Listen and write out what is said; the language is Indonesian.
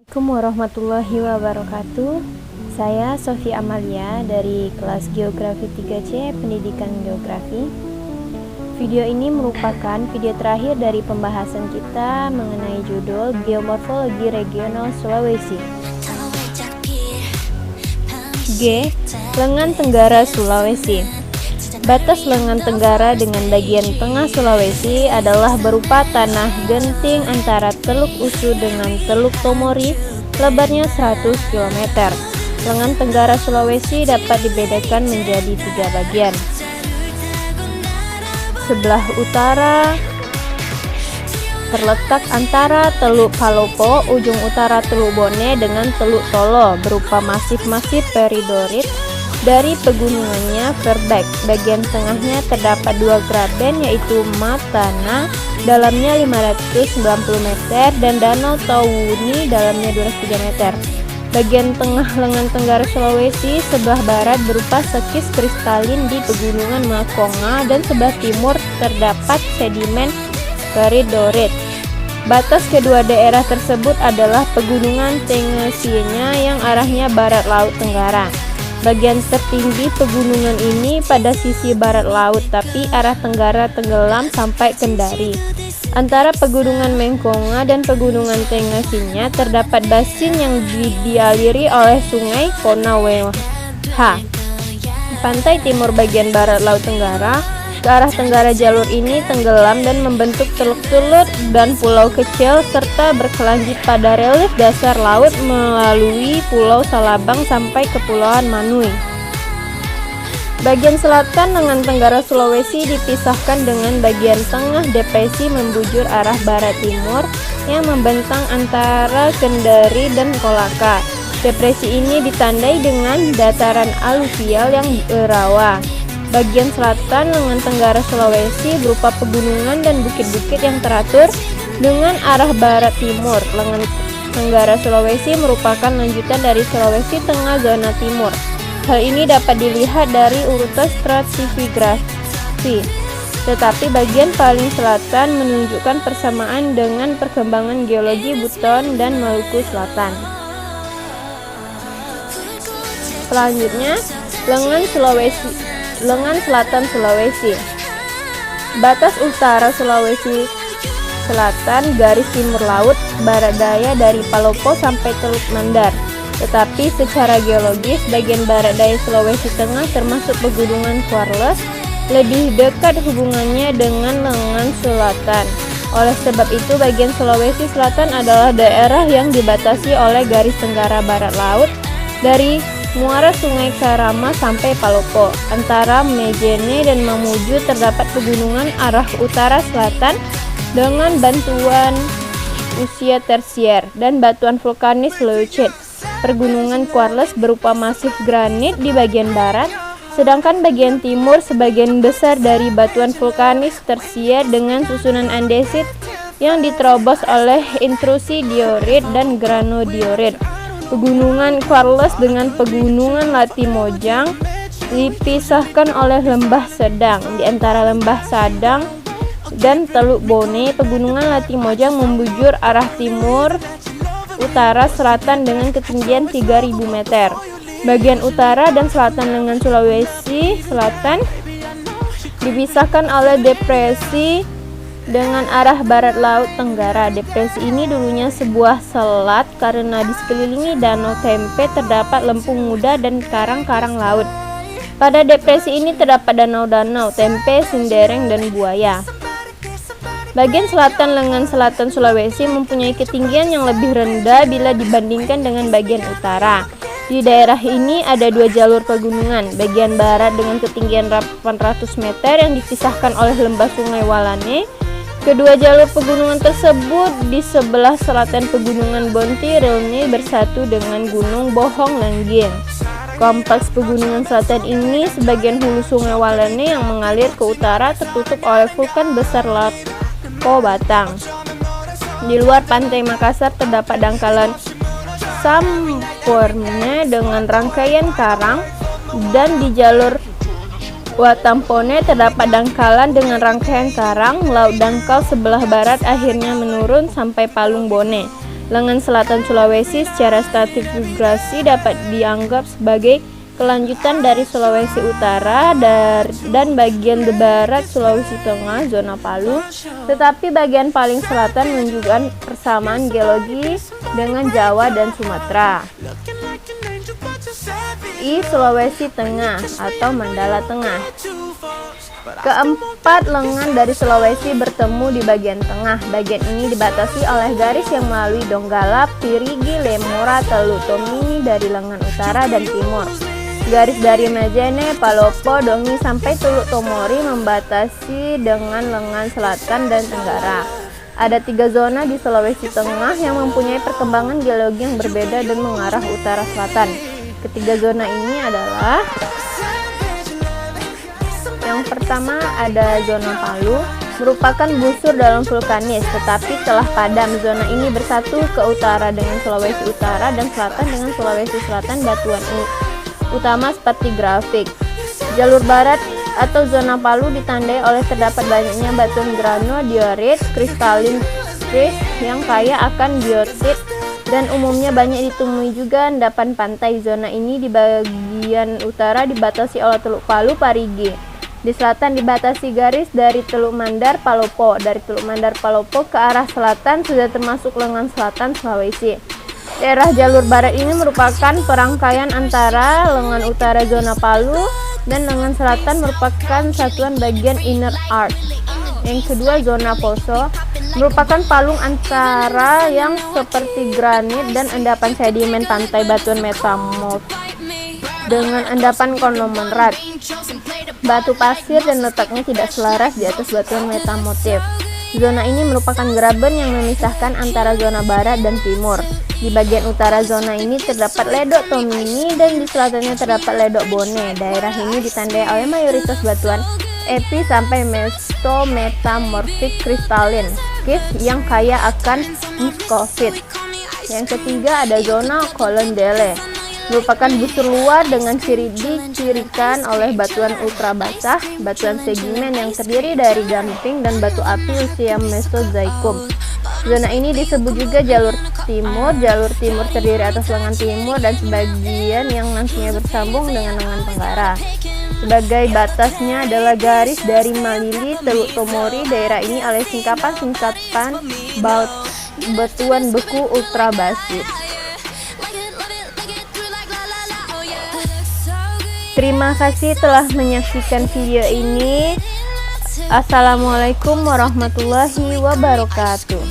Assalamualaikum warahmatullahi wabarakatuh. Saya Sofi Amalia dari kelas Geografi 3C Pendidikan Geografi. Video ini merupakan video terakhir dari pembahasan kita mengenai judul Geomorfologi Regional Sulawesi. G. Lengan Tenggara Sulawesi. Batas lengan tenggara dengan bagian tengah Sulawesi adalah berupa tanah genting antara Teluk Usu dengan Teluk Tomori, lebarnya 100 km. Lengan tenggara Sulawesi dapat dibedakan menjadi 3 bagian. Sebelah utara terletak antara Teluk Palopo, ujung utara Teluk Bone dengan Teluk Tolo berupa masif-masif peridorit. Dari pegunungannya Verbeek, bagian tengahnya terdapat 2 graben yaitu Matana, dalamnya 590 meter, dan Danau Tawuni, dalamnya 203 meter. Bagian tengah lengan tenggara Sulawesi sebelah barat berupa sekis kristalin di pegunungan Makonga, dan sebelah timur terdapat sedimen peridorit. Batas kedua daerah tersebut adalah pegunungan Tengesinya yang arahnya barat laut tenggara. Bagian tertinggi pegunungan ini pada sisi barat laut, tapi arah tenggara tenggelam sampai Kendari. Antara pegunungan Mengkonga dan pegunungan Tengesinya terdapat basin yang dialiri oleh sungai Konaweha. Pantai timur bagian barat laut tenggara, ke arah tenggara jalur ini tenggelam dan membentuk teluk-teluk dan pulau kecil serta berkelanjut pada relief dasar laut melalui Pulau Salabang sampai Kepulauan Manui. Bagian selatan lengan tenggara Sulawesi dipisahkan dengan bagian tengah depresi membujur arah barat timur yang membentang antara Kendari dan Kolaka. Depresi ini ditandai dengan dataran aluvial yang berawa. Bagian selatan lengan tenggara Sulawesi berupa pegunungan dan bukit-bukit yang teratur dengan arah barat timur. Lengan tenggara Sulawesi merupakan lanjutan dari Sulawesi Tengah zona timur. Hal ini dapat dilihat dari urutan stratigrasi. Tetapi bagian paling selatan menunjukkan persamaan dengan perkembangan geologi Buton dan Maluku Selatan. Selanjutnya, lengan selatan Sulawesi. Batas utara Sulawesi Selatan garis timur laut barat daya dari Palopo sampai Teluk Mandar. Tetapi secara geologis bagian barat daya Sulawesi Tengah termasuk pegunungan Quarles lebih dekat hubungannya dengan lengan selatan. Oleh sebab itu bagian Sulawesi Selatan adalah daerah yang dibatasi oleh garis tenggara barat laut dari muara Sungai Karama sampai Palopo. Antara Mejene dan Mamuju terdapat pegunungan arah utara selatan dengan bantuan usia tersier dan batuan vulkanis Leucid. Pergunungan Quarles berupa masif granit di bagian barat, sedangkan bagian timur sebagian besar dari batuan vulkanis tersier dengan susunan andesit yang diterobos oleh intrusi diorit dan granodiorit. Pegunungan Quarles dengan pegunungan Latimojang dipisahkan oleh lembah sedang. Di antara lembah Sadang dan Teluk Bone, pegunungan Latimojang membujur arah timur utara selatan dengan ketinggian 3000 meter. Bagian utara dan selatan lengan Sulawesi Selatan dipisahkan oleh depresi dengan arah barat laut tenggara. Depresi ini dulunya sebuah selat karena di sekelilingi Danau Tempe terdapat lempung muda dan karang-karang laut. Pada depresi ini terdapat danau-danau Tempe, Sindereng, dan Buaya. Bagian selatan lengan selatan Sulawesi mempunyai ketinggian yang lebih rendah bila dibandingkan dengan bagian utara. Di daerah ini ada 2 jalur pegunungan. Bagian barat dengan ketinggian 800 meter yang dipisahkan oleh lembah Sungai Walane. Kedua jalur pegunungan tersebut di sebelah selatan pegunungan Bonti Rilne bersatu dengan Gunung Bohong Langgeng. Kompleks pegunungan selatan ini sebagian hulu Sungai Walane yang mengalir ke utara tertutup oleh vulkan besar Lako Batang. Di luar pantai Makassar terdapat dangkalan Sampurne dengan rangkaian karang, dan di jalur Watampone terdapat dangkalan dengan rangkaian karang. Laut dangkal sebelah barat akhirnya menurun sampai Palung Bone. Lengan selatan Sulawesi secara stratigrafis dapat dianggap sebagai kelanjutan dari Sulawesi Utara dan bagian barat Sulawesi Tengah, zona Palu, tetapi bagian paling selatan menunjukkan persamaan geologi dengan Jawa dan Sumatera. Sulawesi Tengah atau Mandala Tengah. Keempat lengan dari Sulawesi bertemu di bagian tengah. Bagian ini dibatasi oleh garis yang melalui Donggala, Pirigi, Lemora, Teluk Tomini dari lengan utara dan timur. Garis dari Majene, Palopo, Dongi sampai Teluk Tomori membatasi dengan lengan selatan dan tenggara. Ada 3 zona di Sulawesi Tengah yang mempunyai perkembangan geologi yang berbeda dan mengarah utara-selatan. Ketiga zona ini adalah: yang pertama ada zona Palu, merupakan busur dalam vulkanis, tetapi telah padam. Zona ini bersatu ke utara dengan Sulawesi Utara dan selatan dengan Sulawesi Selatan batuan utama stratigrafik. Jalur barat atau zona Palu ditandai oleh terdapat banyaknya batuan granodiorit kristalin yang kaya akan biotit dan umumnya banyak ditemui juga endapan pantai. Zona ini di bagian utara dibatasi oleh Teluk Palu, Parigi. Di selatan dibatasi garis dari Teluk Mandar, Palopo. Dari Teluk Mandar, Palopo ke arah selatan sudah termasuk lengan selatan Sulawesi. Daerah jalur barat ini merupakan perangkaian antara lengan utara zona Palu dan lengan selatan merupakan satuan bagian inner arc. Yang kedua, zona Poso merupakan palung antara yang seperti granit dan endapan sedimen pantai batuan metamorf dengan endapan konglomerat batu pasir dan letaknya tidak selaras di atas batuan metamorf. Zona ini merupakan graben yang memisahkan antara zona barat dan timur. Di bagian utara zona ini terdapat ledok Tomini dan di selatannya terdapat ledok Bone. Daerah ini ditandai oleh mayoritas batuan epi sampai mesometamorfik kristalin yang kaya akan muskovit. Yang ketiga ada zona Kolondele, merupakan busur luar dengan dicirikan oleh batuan ultra basah, batuan sedimen yang terdiri dari gamping dan batu api usia Mesozoikum. Zona ini disebut juga jalur timur. Jalur timur terdiri atas lengan timur dan sebagian yang nantinya bersambung dengan lengan tenggara. Sebagai batasnya adalah garis dari Malili, Teluk Tomori. Daerah ini oleh singkapan batuan beku ultra basit. Terima kasih telah menyaksikan video ini. Assalamualaikum warahmatullahi wabarakatuh.